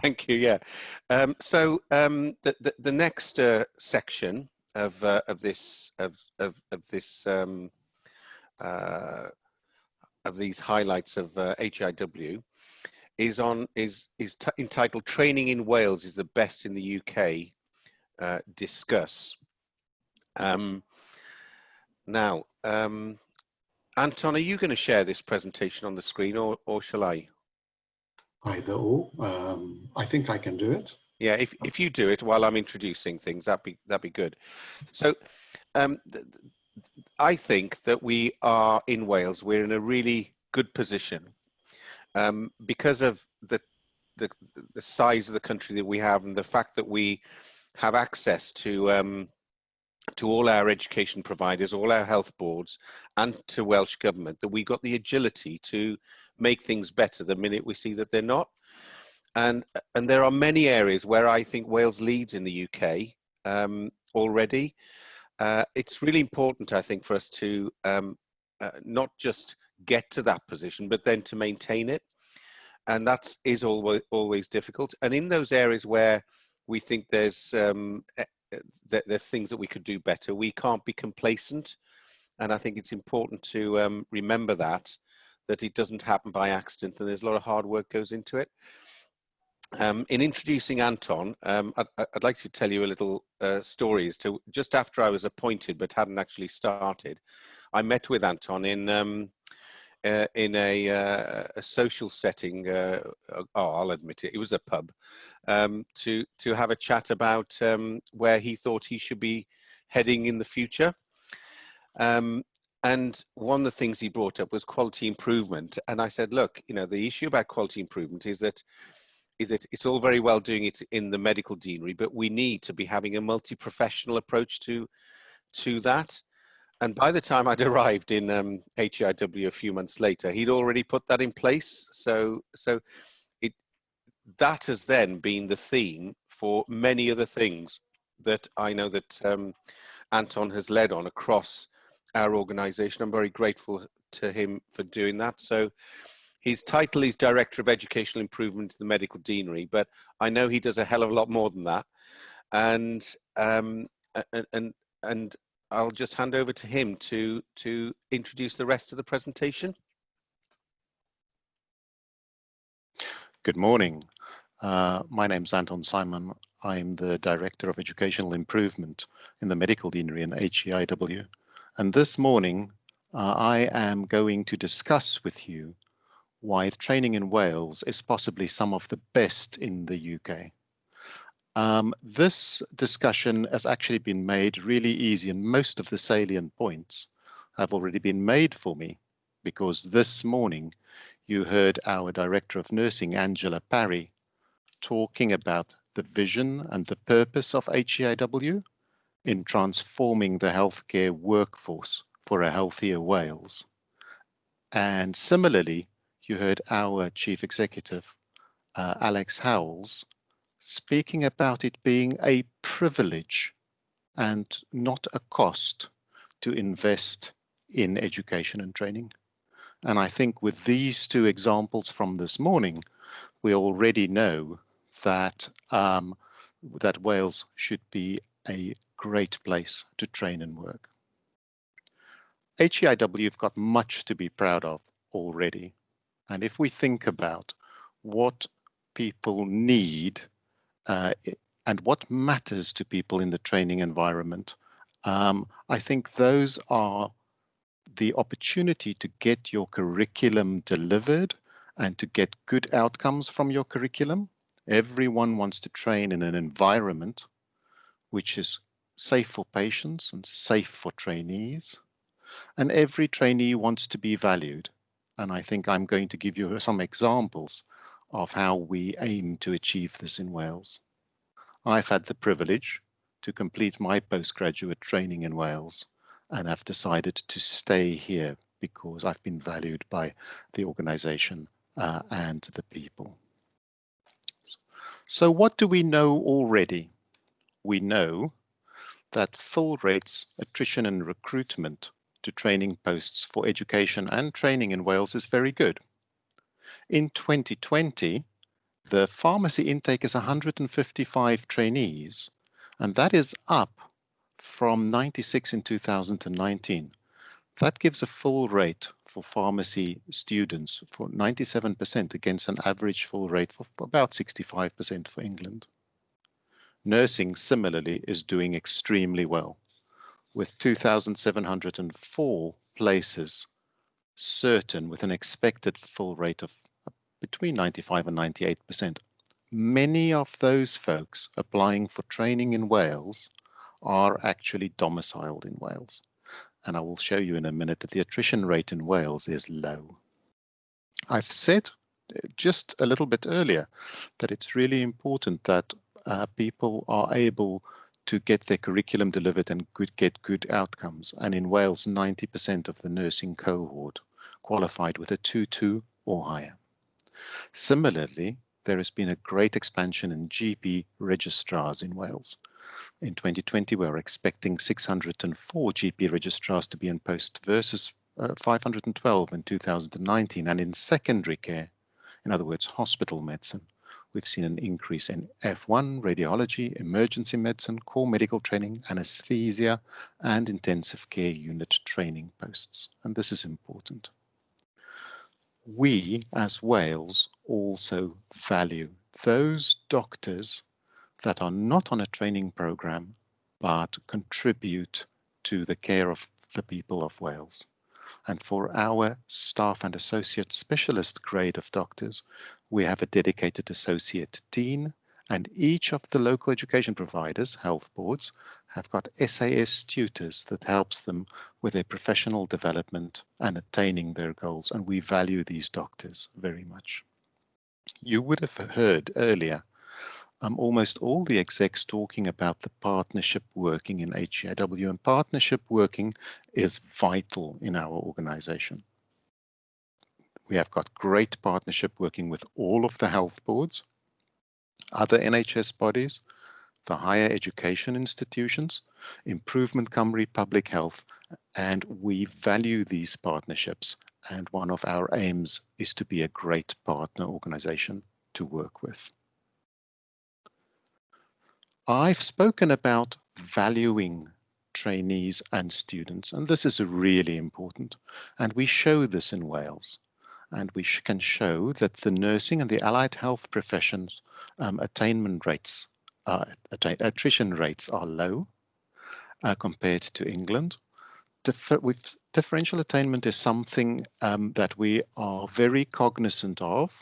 Thank you. Yeah. The next section of these highlights of HIW is entitled "Training in Wales is the Best in the UK." Discuss. Now, Anton, are you going to share this presentation on the screen, or shall I? Either or. I think I can do it. Yeah, if you do it while I'm introducing things, that'd be good. So, I think that we are in Wales. We're in a really good position because of the size of the country that we have, and the fact that we have access to all our education providers, all our health boards, and to Welsh Government, that we got the agility to make things better the minute we see that they're not. And there are many areas where I think Wales leads in the UK already. It's really important, I think, for us to not just get to that position, but then to maintain it. And that is always difficult. And in those areas where we think there's things that we could do better, we can't be complacent. And I think it's important to remember that it doesn't happen by accident, and there's a lot of hard work goes into it. In introducing Anton, I'd like to tell you a little story as to just after I was appointed but hadn't actually started. I met with Anton in a social setting. I'll admit it was a pub, to have a chat about where he thought he should be heading in the future. And one of the things he brought up was quality improvement. And I said, look, the issue about quality improvement is that it's all very well doing it in the medical deanery, but we need to be having a multi-professional approach to that. And by the time I'd arrived in HIW a few months later, he'd already put that in place. So that has then been the theme for many other things that I know that Anton has led on across our organisation. I'm very grateful to him for doing that. So his title is Director of Educational Improvement to the Medical Deanery, but I know he does a hell of a lot more than that. And I'll just hand over to him to introduce the rest of the presentation. Good morning. My name's Anton Simon. I'm the Director of Educational Improvement in the Medical Deanery in HIW. And this morning, I am going to discuss with you why training in Wales is possibly some of the best in the UK. This discussion has actually been made really easy, and most of the salient points have already been made for me, because this morning you heard our Director of Nursing, Angela Parry, talking about the vision and the purpose of HIW in transforming the healthcare workforce for a healthier Wales. And similarly, you heard our Chief Executive, Alex Howells, speaking about it being a privilege and not a cost to invest in education and training. And I think with these two examples from this morning, we already know that, that Wales should be a great place to train and work. HIW have got much to be proud of already. And if we think about what people need and what matters to people in the training environment, I think those are the opportunity to get your curriculum delivered and to get good outcomes from your curriculum. Everyone wants to train in an environment which is safe for patients and safe for trainees. And every trainee wants to be valued. And I think I'm going to give you some examples of how we aim to achieve this in Wales. I've had the privilege to complete my postgraduate training in Wales, and I've decided to stay here because I've been valued by the organisation and the people. So what do we know already? We know that fill rates, attrition and recruitment to training posts for education and training in Wales is very good. In 2020, The pharmacy intake is 155 trainees, and that is up from 96 in 2019. That gives a full rate for pharmacy students for 97% against an average full rate of about 65% for England. Nursing, similarly, is doing extremely well, with 2,704 places certain with an expected full rate of between 95 and 98%. Many of those folks applying for training in Wales are actually domiciled in Wales. And I will show you in a minute that the attrition rate in Wales is low. I've said just a little bit earlier that it's really important that people are able to get their curriculum delivered and get good outcomes. And in Wales, 90% of the nursing cohort qualified with a 2-2 or higher. Similarly, there has been a great expansion in GP registrars in Wales. In 2020, we're expecting 604 GP registrars to be in post versus 512 in 2019. And in secondary care, in other words, hospital medicine, we've seen an increase in F1, radiology, emergency medicine, core medical training, anesthesia, and intensive care unit training posts. And this is important. We, as Wales, also value those doctors that are not on a training program, but contribute to the care of the people of Wales. And for our staff and associate specialist grade of doctors, we have a dedicated associate dean, and each of the local education providers, health boards, have got SAS tutors that helps them with their professional development and attaining their goals. And we value these doctors very much. You would have heard earlier almost all the execs talking about the partnership working in HEIW, and partnership working is vital in our organization. We have got great partnership working with all of the health boards, other NHS bodies, the higher education institutions, Improvement Nghymru Public Health, and we value these partnerships. And one of our aims is to be a great partner organization to work with. I've spoken about valuing trainees and students, and this is really important. And we show this in Wales. And we can show that the nursing and the allied health professions attainment rates, attrition rates are low compared to England. Differential attainment is something that we are very cognizant of.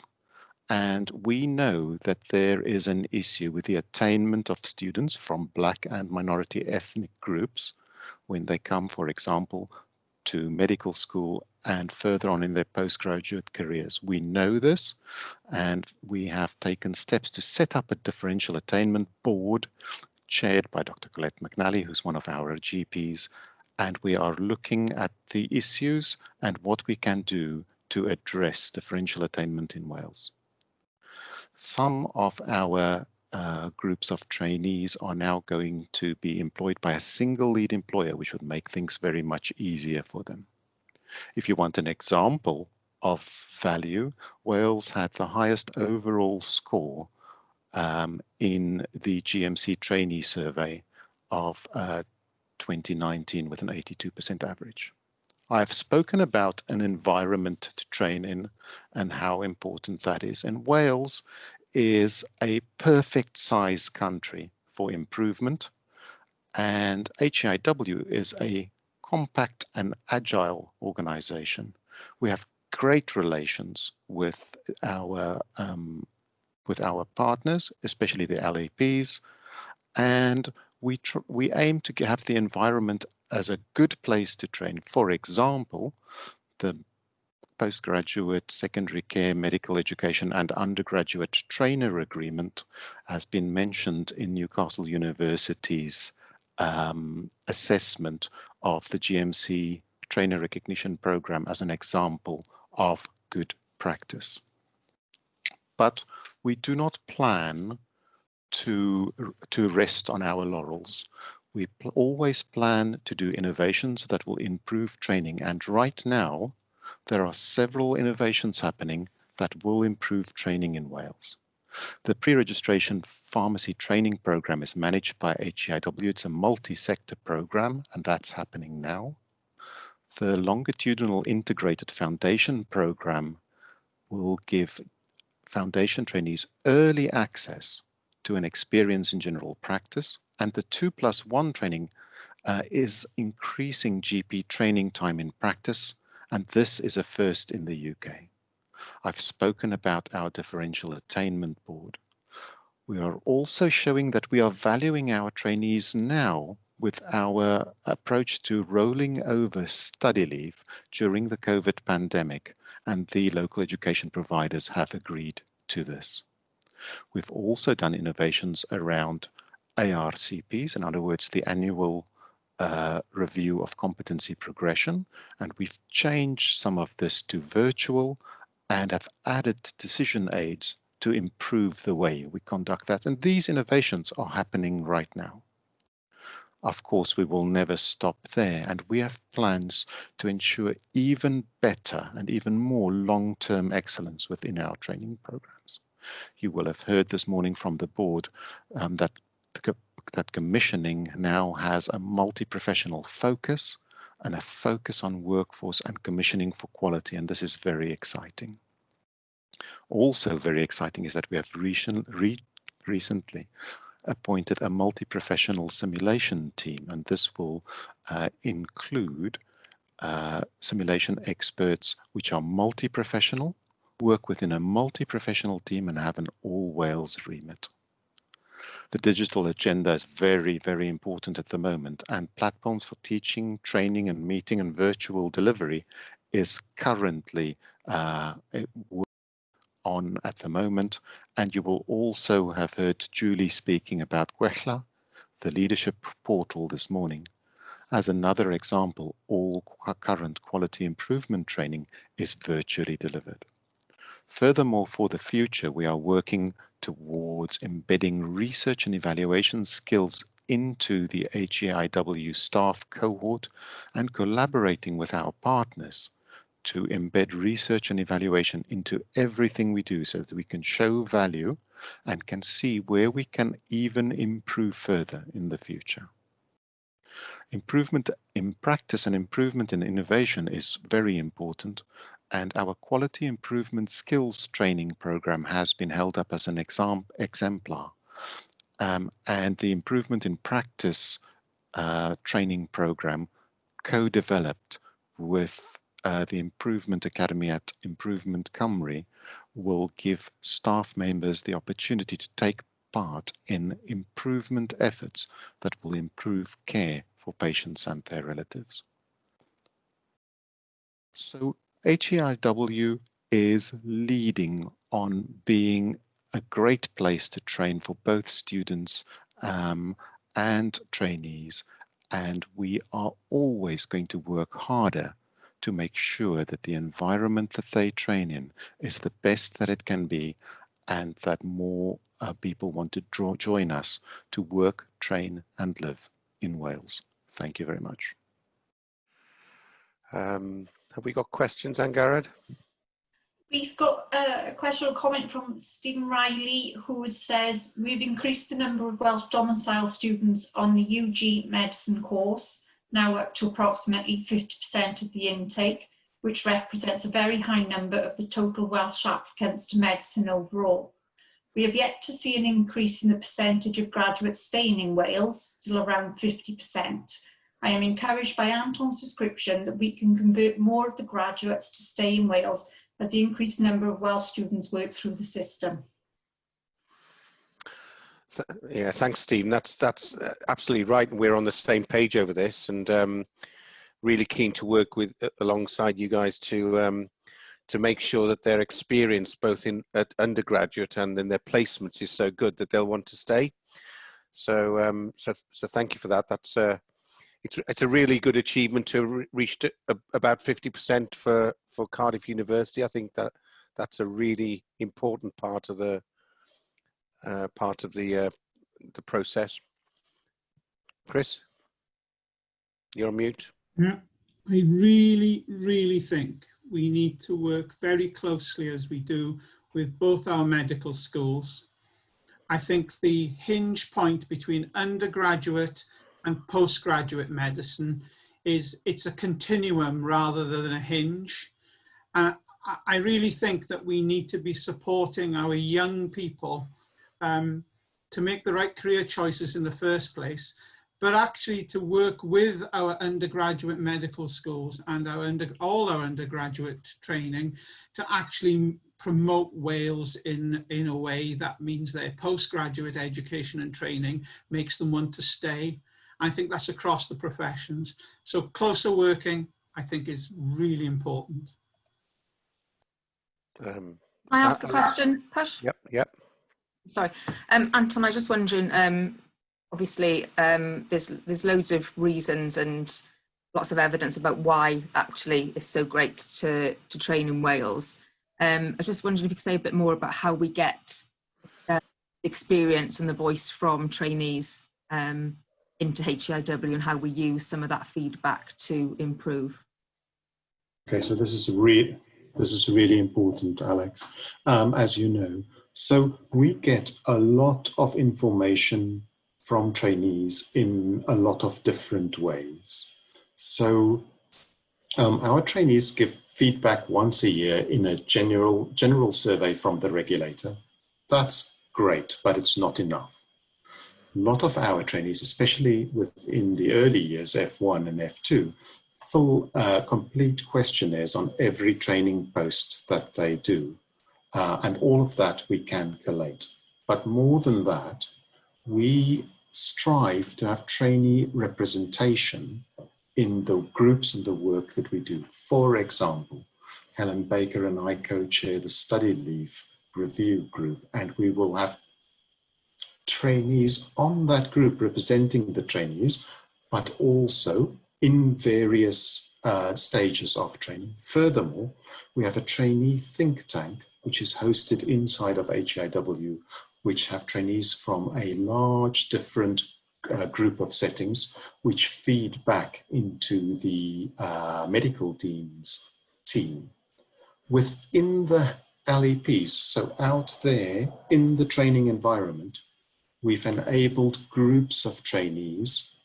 And we know that there is an issue with the attainment of students from Black and minority ethnic groups when they come, for example, to medical school and further on in their postgraduate careers. We know this, and we have taken steps to set up a differential attainment board chaired by Dr. Colette McNally, who's one of our GPs, and we are looking at the issues and what we can do to address differential attainment in Wales. Some of our groups of trainees are now going to be employed by a single lead employer, which would make things very much easier for them. If you want an example of value, Wales had the highest overall score in the GMC trainee survey of 2019 with an 82% average. I've spoken about an environment to train in and how important that is. And Wales is a perfect size country for improvement, and HEIW is a compact and agile organization. We have great relations with our partners, especially the LAPs, and we aim to have the environment as a good place to train. For example, the postgraduate secondary care, medical education and undergraduate trainer agreement has been mentioned in Newcastle University's assessment of the GMC trainer recognition program as an example of good practice. But we do not plan to rest on our laurels. We always plan to do innovations that will improve training, and right now there are several innovations happening that will improve training in Wales. The pre-registration pharmacy training program is managed by HEIW. It's a multi-sector program, and that's happening now. The longitudinal integrated foundation program will give foundation trainees early access to an experience in general practice, and the 2+1 training is increasing GP training time in practice, and this is a first in the UK. I've spoken about our differential attainment board. We are also showing that we are valuing our trainees now with our approach to rolling over study leave during the COVID pandemic, and the local education providers have agreed to this. We've also done innovations around ARCPs, in other words, the annual review of competency progression, and we've changed some of this to virtual and have added decision aids to improve the way we conduct that. And these innovations are happening right now. Of course, we will never stop there, and we have plans to ensure even better and even more long-term excellence within our training programs. You will have heard this morning from the board that commissioning now has a multi-professional focus and a focus on workforce and commissioning for quality, and this is very exciting. Also very exciting is that we have recently appointed a multi-professional simulation team, and this will include simulation experts which are multi-professional, work within a multi-professional team, and have an all-Wales remit. The digital agenda is very, very important at the moment, and platforms for teaching, training and meeting and virtual delivery is currently on at the moment. And you will also have heard Julie speaking about yw'r, the leadership portal this morning. As another example, all current quality improvement training is virtually delivered. Furthermore, for the future, we are working towards embedding research and evaluation skills into the HEIW staff cohort and collaborating with our partners to embed research and evaluation into everything we do so that we can show value and can see where we can even improve further in the future. Improvement in practice and improvement in innovation is very important, and our quality improvement skills training program has been held up as an exemplar. And the improvement in practice training program co-developed with the Improvement Academy at Improvement Nghymru will give staff members the opportunity to take part in improvement efforts that will improve care for patients and their relatives. So HEIW is leading on being a great place to train for both students and trainees, and we are always going to work harder to make sure that the environment that they train in is the best that it can be, and that more people want to join us to work, train and live in Wales. Thank you very much. Have we got questions, Angarad? We've got a question or comment from Stephen Riley, who says, we've increased the number of Welsh domicile students on the UG medicine course, now up to approximately 50% of the intake, which represents a very high number of the total Welsh applicants to medicine overall. We have yet to see an increase in the percentage of graduates staying in Wales, still around 50%. I am encouraged by Anton's description that we can convert more of the graduates to stay in Wales as the increased number of Welsh students work through the system. Yeah, thanks, Steve. That's absolutely right. We're on the same page over this, and really keen to work with alongside you guys to make sure that their experience, both at undergraduate and in their placements, is so good that they'll want to stay. So, so thank you for that. That's it's a really good achievement to reach about 50% for Cardiff University. I think that's a really important part of the process. Chris, you're on mute. Yeah, I really think we need to work very closely, as we do with both our medical schools. I think the hinge point between undergraduate and postgraduate medicine is it's a continuum rather than a hinge. I really think that we need to be supporting our young people to make the right career choices in the first place, but actually to work with our undergraduate medical schools and all our undergraduate training to actually promote Wales in a way that means their postgraduate education and training makes them want to stay. I think that's across the professions. So closer working, I think, is really important. Can I ask a question, Push? Yep. Sorry, Anton, I was just wondering, obviously there's loads of reasons and lots of evidence about why actually it's so great to train in Wales. I was just wondering if you could say a bit more about how we get experience and the voice from trainees into HEIW and how we use some of that feedback to improve. Okay, so this is really important, Alex, as you know. So we get a lot of information from trainees in a lot of different ways. So our trainees give feedback once a year in a general survey from the regulator. That's great, but it's not enough. A lot of our trainees, especially within the early years, F1 and F2, fill complete questionnaires on every training post that they do. And all of that we can collate. But more than that, we strive to have trainee representation in the groups and the work that we do. For example, Helen Baker and I co-chair the study leave review group, and we will have trainees on that group representing the trainees, but also in various stages of training. Furthermore, we have a trainee think tank, which is hosted inside of HEIW, which have trainees from a large different group of settings, which feed back into the medical dean's team. Within the LEPs, so out there in the training environment, we've enabled groups of trainees.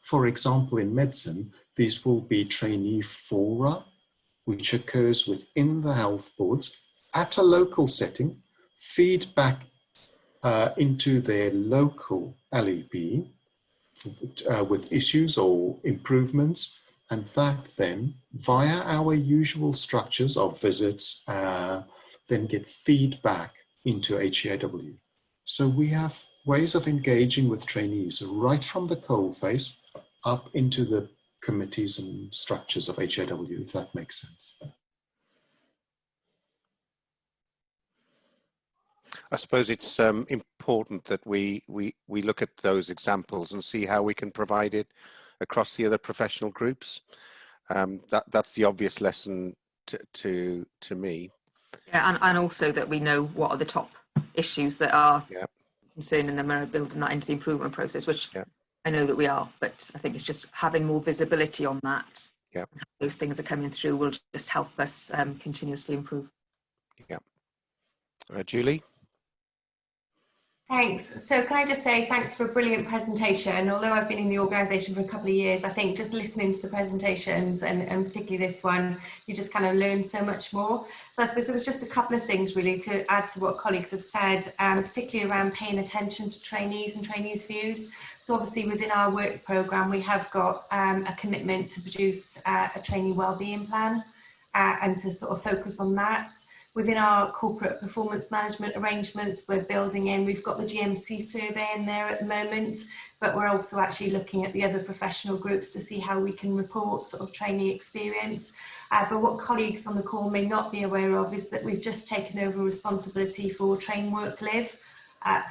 For example, in medicine, these will be trainee fora, which occurs within the health boards at a local setting, feedback into their local LEP with issues or improvements, and that then, via our usual structures of visits, then get feedback into HEIW. So we have ways of engaging with trainees right from the coalface up into the committees and structures of HEIW, if that makes sense. I suppose it's important that we look at those examples and see how we can provide it across the other professional groups. That's the obvious lesson to me. Yeah, and also that we know what are the top issues that are concerning them and building that into the improvement process, which I know that we are, but I think it's just having more visibility on that. Yeah, those things are coming through will just help us continuously improve. Yeah. Julie? Thanks. So can I just say thanks for a brilliant presentation. Although I've been in the organisation for a couple of years, I think just listening to the presentations and particularly this one, you just kind of learn so much more. So I suppose there was just a couple of things really to add to what colleagues have said, particularly around paying attention to trainees and trainees' views. So obviously within our work programme, we have got a commitment to produce a trainee wellbeing plan and to sort of focus on that. Within our corporate performance management arrangements, we're building in, we've got the GMC survey in there at the moment, but we're also actually looking at the other professional groups to see how we can report sort of trainee experience. But what colleagues on the call may not be aware of is that we've just taken over responsibility for Train Work Live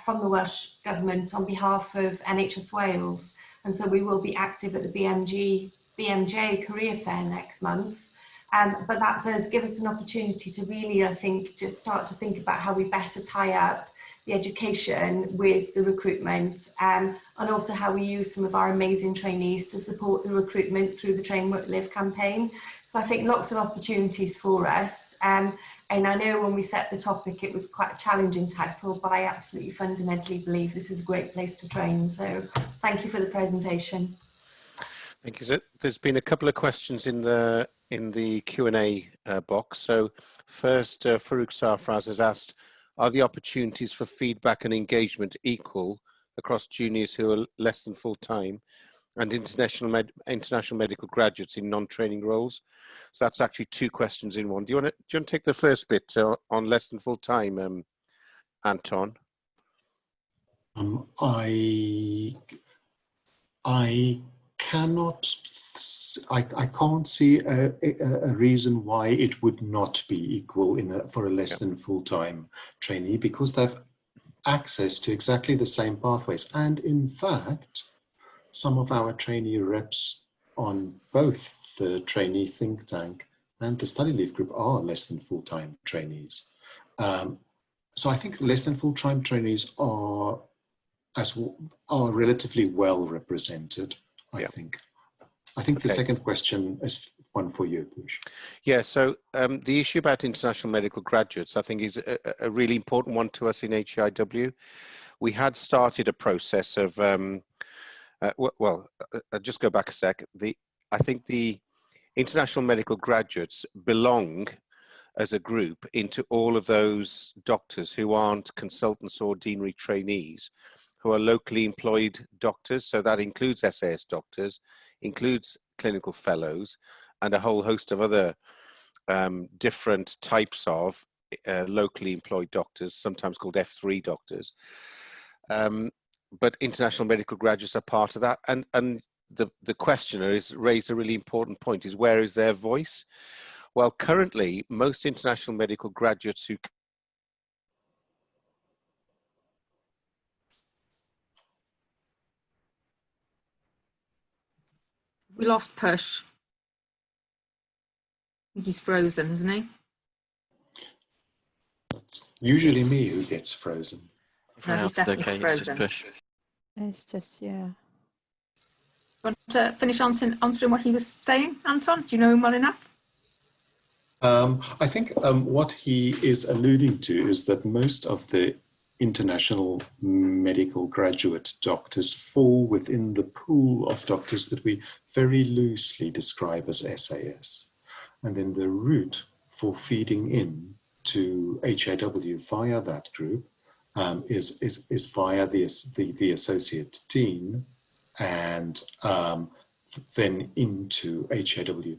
from the Welsh Government on behalf of NHS Wales. And so we will be active at the BMJ Career Fair next month. But that does give us an opportunity to really, I think, just start to think about how we better tie up the education with the recruitment, and also how we use some of our amazing trainees to support the recruitment through the Train, Work, Live campaign. So I think lots of opportunities for us. And I know when we set the topic, it was quite a challenging title, but I absolutely fundamentally believe this is a great place to train. So thank you for the presentation. Thank you. So there's been a couple of questions in the Q&A box. So first, Farouk Sarfraz has asked, are the opportunities for feedback and engagement equal across juniors who are less than full-time and international medical graduates in non-training roles? So that's actually two questions in one. Do you want to take the first bit on less than full-time, Anton? I can't see a reason why it would not be equal for a less than full-time trainee, because they have access to exactly the same pathways. And in fact, some of our trainee reps on both the trainee think tank and the study leave group are less than full-time trainees. So I think less than full-time trainees are relatively well represented, I think. I think the second question is one for you, Push. Yeah, so the issue about international medical graduates, I think, is a really important one to us in HIW. We had started a process of, I'll just go back a sec. I think the international medical graduates belong as a group into all of those doctors who aren't consultants or deanery trainees, who are locally employed doctors. So that includes SAS doctors, includes clinical fellows, and a whole host of other different types of locally employed doctors, sometimes called F3 doctors. But international medical graduates are part of that. And the questioner has raised a really important point, is where is their voice? Well, currently, most international medical graduates who We lost Push. I think he's frozen, isn't he? It's usually me who gets frozen. No, he's definitely frozen. It's just Push. It's just, yeah. Want to finish answering what he was saying, Anton? Do you know him well enough? I think what he is alluding to is that most of the international medical graduate doctors fall within the pool of doctors that we very loosely describe as SAS. And then the route for feeding in to HIW via that group is via the associate team and then into HIW.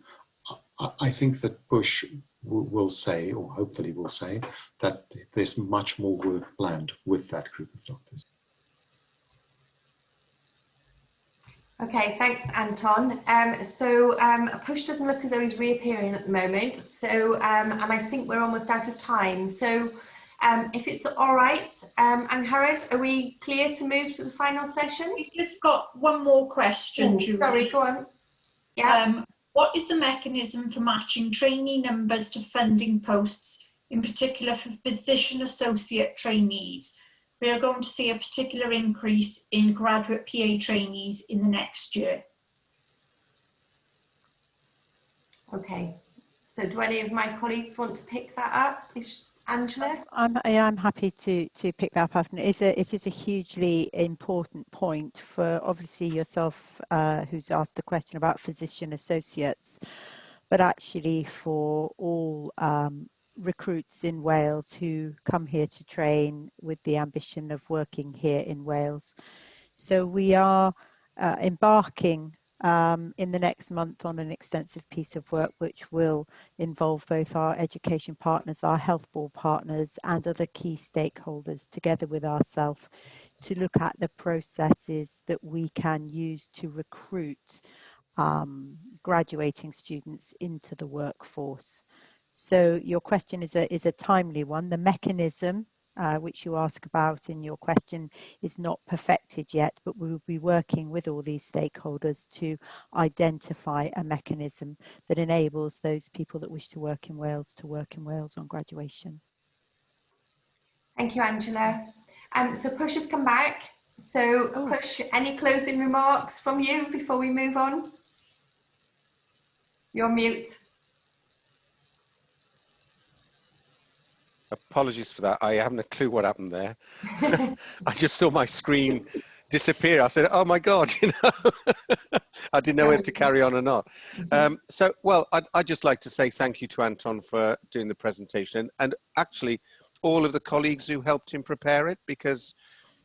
I think that Push will say, or hopefully will say, that there's much more work planned with that group of doctors. Okay, thanks, Anton. Push doesn't look as though he's reappearing at the moment. So, and I think we're almost out of time. So, if it's all right, Angharad, are we clear to move to the final session? We've just got one more question. Oh, sorry, go on. Yeah. What is the mechanism for matching trainee numbers to funding posts, in particular for physician associate trainees? We are going to see a particular increase in graduate PA trainees in the next year. Okay, so do any of my colleagues want to pick that up? Angela? I'm happy to pick that up. It is a hugely important point for obviously yourself, who's asked the question about physician associates, but actually for all recruits in Wales who come here to train with the ambition of working here in Wales. So we are embarking in the next month on an extensive piece of work which will involve both our education partners, our health board partners and other key stakeholders together with ourselves to look at the processes that we can use to recruit graduating students into the workforce. So your question is a timely one. The mechanism which you ask about in your question is not perfected yet, but we will be working with all these stakeholders to identify a mechanism that enables those people that wish to work in Wales on graduation. Thank you, Angela. So Push has come back. So Push, any closing remarks from you before we move on? You're mute. Apologies for that. I haven't a clue what happened there. I just saw my screen disappear. I said, oh my God, you know, I didn't know whether to carry on or not. So, well, I'd just like to say thank you to Anton for doing the presentation, and actually all of the colleagues who helped him prepare it, because,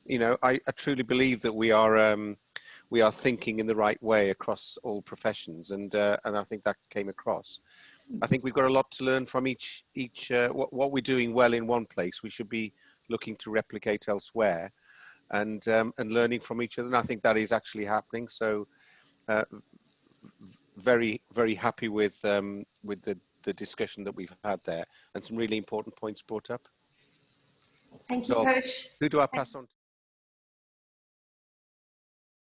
you know, I truly believe that we are thinking in the right way across all professions, and I think that came across. I think we've got a lot to learn from each what we're doing well in one place. We should be looking to replicate elsewhere, and learning from each other. And I think that is actually happening. So very, very happy with the discussion that we've had there, and some really important points brought up. Thank you, Coach. Who do I pass on to?